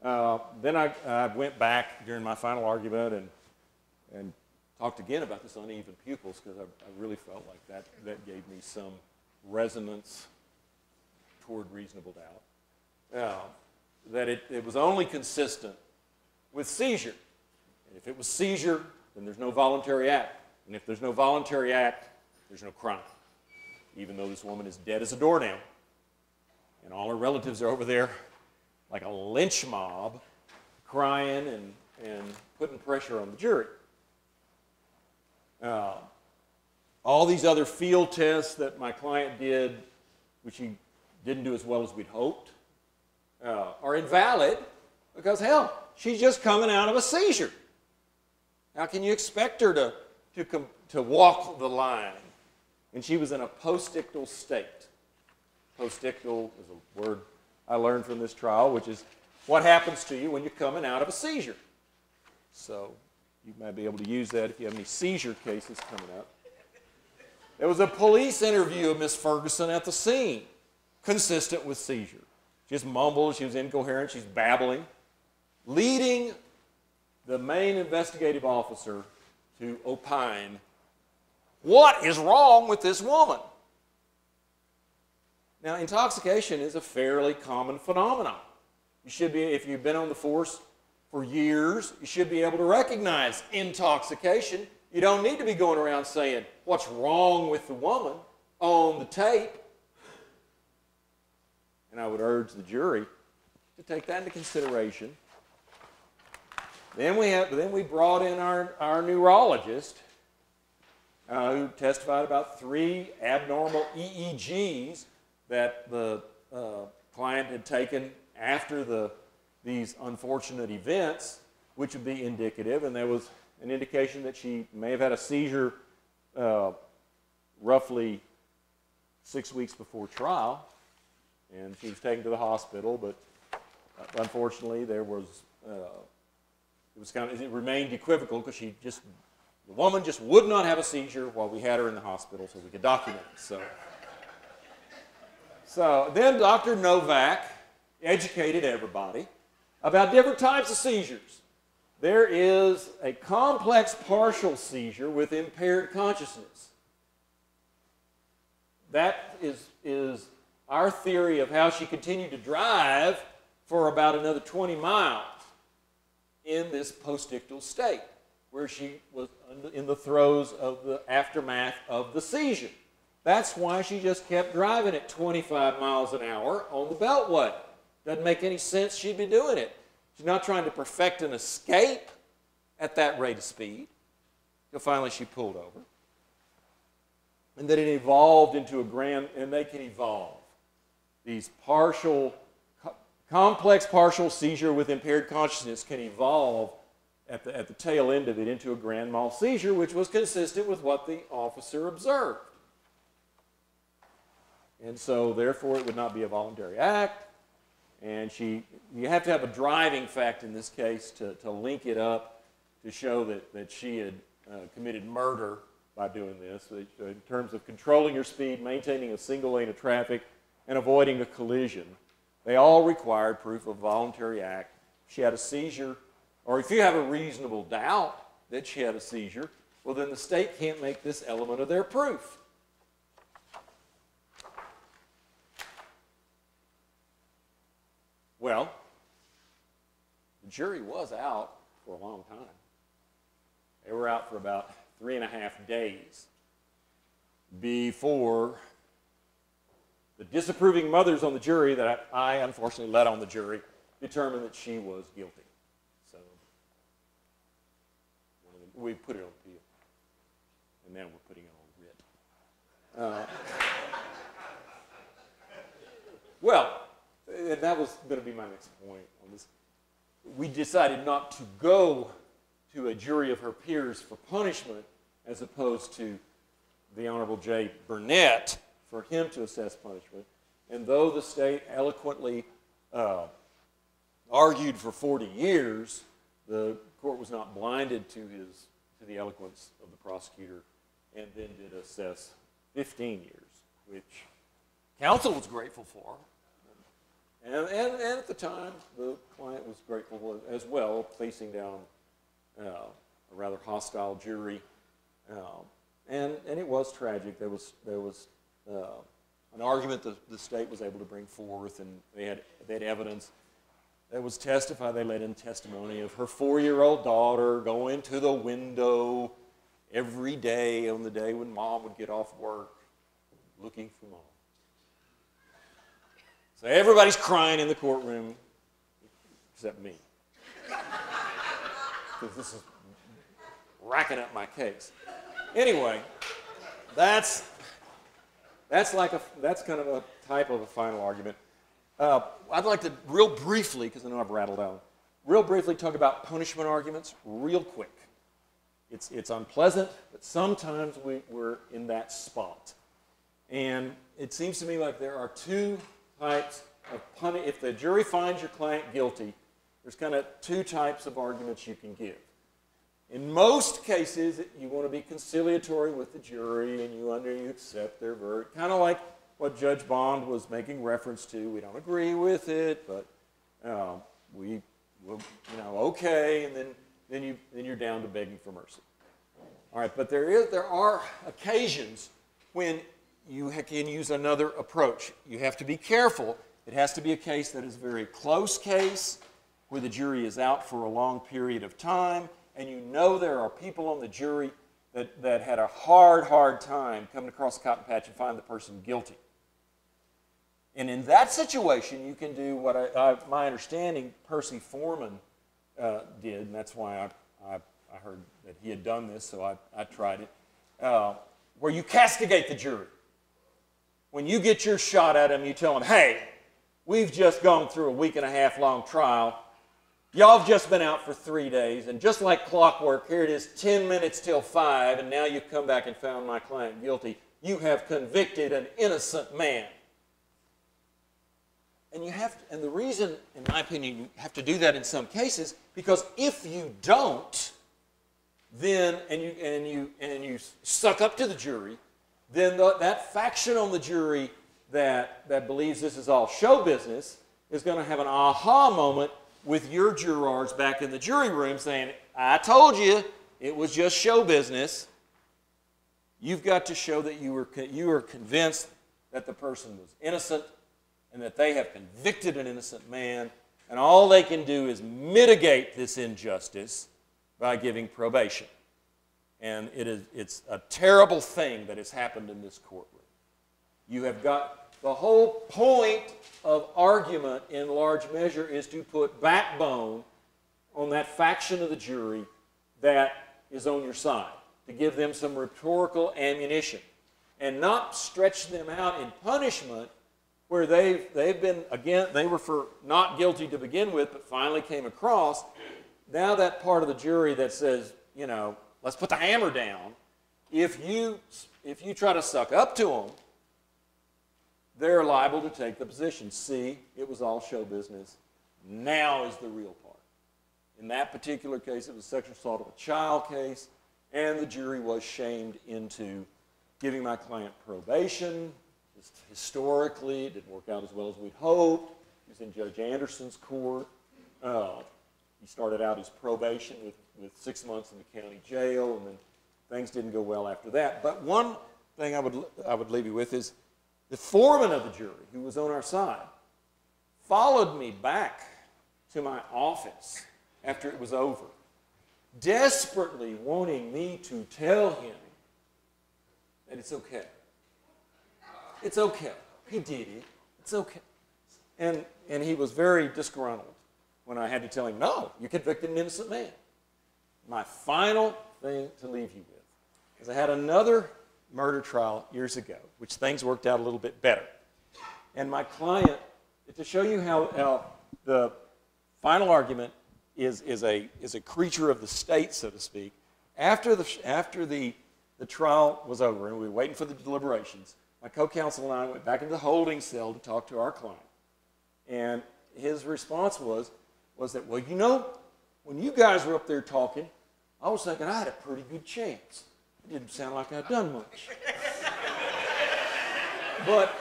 Then I went back during my final argument and talked again about this uneven pupils because I really felt like that gave me some resonance toward reasonable doubt. That it was only consistent with seizure. And if it was seizure, then there's no voluntary act. And if there's no voluntary act, there's no crime. Even though this woman is dead as a doornail. And all her relatives are over there like a lynch mob, crying and putting pressure on the jury. All these other field tests that my client did, which he didn't do as well as we'd hoped, are invalid because, hell, she's just coming out of a seizure. How can you expect her to walk the line? And she was in a postictal state. Postictal is a word I learned from this trial, which is what happens to you when you're coming out of a seizure. So you might be able to use that if you have any seizure cases coming up. There was a police interview of Miss Ferguson at the scene, consistent with seizure. She just mumbled, she was incoherent, she's babbling, leading the main investigative officer to opine, what is wrong with this woman? Now, intoxication is a fairly common phenomenon. You should be, if you've been on the force for years, you should be able to recognize intoxication. You don't need to be going around saying, what's wrong with the woman on the tape? And I would urge the jury to take that into consideration. Then we brought in our neurologist who testified about 3 abnormal EEGs that the client had taken after these unfortunate events, which would be indicative, and there was an indication that she may have had a seizure roughly 6 weeks before trial, and she was taken to the hospital, but unfortunately it remained equivocal because the woman just would not have a seizure while we had her in the hospital so we could document it. So then Dr. Novak educated everybody about different types of seizures. There is a complex partial seizure with impaired consciousness. That is our theory of how she continued to drive for about another 20 miles in this postictal state, where she was in the throes of the aftermath of the seizure. That's why she just kept driving at 25 miles an hour on the Beltway. Doesn't make any sense she'd be doing it. She's not trying to perfect an escape at that rate of speed. Till finally she pulled over. And then it evolved into and they can evolve. These complex partial seizure with impaired consciousness can evolve at the tail end of it into a grand mal seizure, which was consistent with what the officer observed. And so, therefore, it would not be a voluntary act. And you have to have a driving fact in this case to link it up to show that she had committed murder by doing this. In terms of controlling your speed, maintaining a single lane of traffic, and avoiding a collision, they all required proof of voluntary act. If she had a seizure, or if you have a reasonable doubt that she had a seizure, well, then the state can't make this element of their proof. Well, the jury was out for a long time. They were out for about 3.5 days before the disapproving mothers on the jury that I unfortunately led on the jury determined that she was guilty. So we put it on appeal, and now we're putting it on writ. Well, and that was going to be my next point on this. We decided not to go to a jury of her peers for punishment as opposed to the Honorable J. Burnett for him to assess punishment. And though the state eloquently argued for 40 years, the court was not blinded to the eloquence of the prosecutor and then did assess 15 years, which counsel was grateful for. And at the time, the client was grateful as well, facing down a rather hostile jury. And it was tragic. There was an argument that the state was able to bring forth, and they had evidence that was testified. They let in testimony of her 4-year-old daughter going to the window every day on the day when mom would get off work, looking for mom. So everybody's crying in the courtroom, except me, because this is racking up my case. Anyway, that's kind of a type of a final argument. I'd like to real briefly, because I know I've rattled on, real briefly talk about punishment arguments real quick. It's unpleasant, but sometimes we're in that spot. And it seems to me like there are two types of punishment. If the jury finds your client guilty, there's kind of two types of arguments you can give. In most cases, you want to be conciliatory with the jury, and you accept their verdict, kind of like what Judge Bond was making reference to. We don't agree with it, but we will, okay, and then you're down to begging for mercy. All right, but there are occasions when you can use another approach. You have to be careful. It has to be a case that is a very close case, where the jury is out for a long period of time, and you know there are people on the jury that had a hard time coming across a cotton patch and find the person guilty. And in that situation, you can do what my understanding Percy Foreman did, and that's why I heard that he had done this, so I tried it, where you castigate the jury. When you get your shot at them, you tell them, hey, we've just gone through a 1.5-week long trial. Y'all have just been out for 3 days, and just like clockwork, here it is 10 minutes till 5, and now you've come back and found my client guilty. You have convicted an innocent man. And and the reason, in my opinion, you have to do that in some cases, because if you don't, then and you suck up to the jury, then that faction on the jury that believes this is all show business is going to have an aha moment with your jurors back in the jury room saying, I told you it was just show business. You've got to show that you were convinced that the person was innocent and that they have convicted an innocent man, and all they can do is mitigate this injustice by giving probation. And it's a terrible thing that has happened in this courtroom. You have got the whole point of argument in large measure is to put backbone on that faction of the jury that is on your side, to give them some rhetorical ammunition and not stretch them out in punishment where they've been, again, they were for not guilty to begin with, but finally came across. Now that part of the jury that says, let's put the hammer down, if you try to suck up to them, they're liable to take the position. See, it was all show business. Now is the real part. In that particular case, it was sexual assault of a child case, and the jury was shamed into giving my client probation. Just historically, it didn't work out as well as we'd hoped. He was in Judge Anderson's court. He started out his probation with 6 months in the county jail, and then things didn't go well after that. But one thing I would leave you with is the foreman of the jury, who was on our side, followed me back to my office after it was over, desperately wanting me to tell him that it's okay. It's okay. He did it. It's okay. And he was very disgruntled when I had to tell him, no, you convicted an innocent man. My final thing to leave you with is I had another murder trial years ago, which things worked out a little bit better. And my client, to show you how the final argument is a creature of the state, so to speak, after the trial was over and we were waiting for the deliberations, my co-counsel and I went back into the holding cell to talk to our client. And his response was that, well, when you guys were up there talking, I was thinking I had a pretty good chance. It didn't sound like I'd done much. But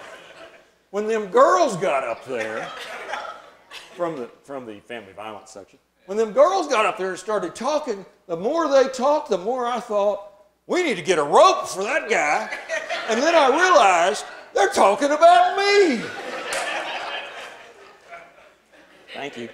when them girls got up there, from the family violence section. When them girls got up there and started talking, the more they talked, the more I thought, we need to get a rope for that guy. And then I realized they're talking about me. Thank you.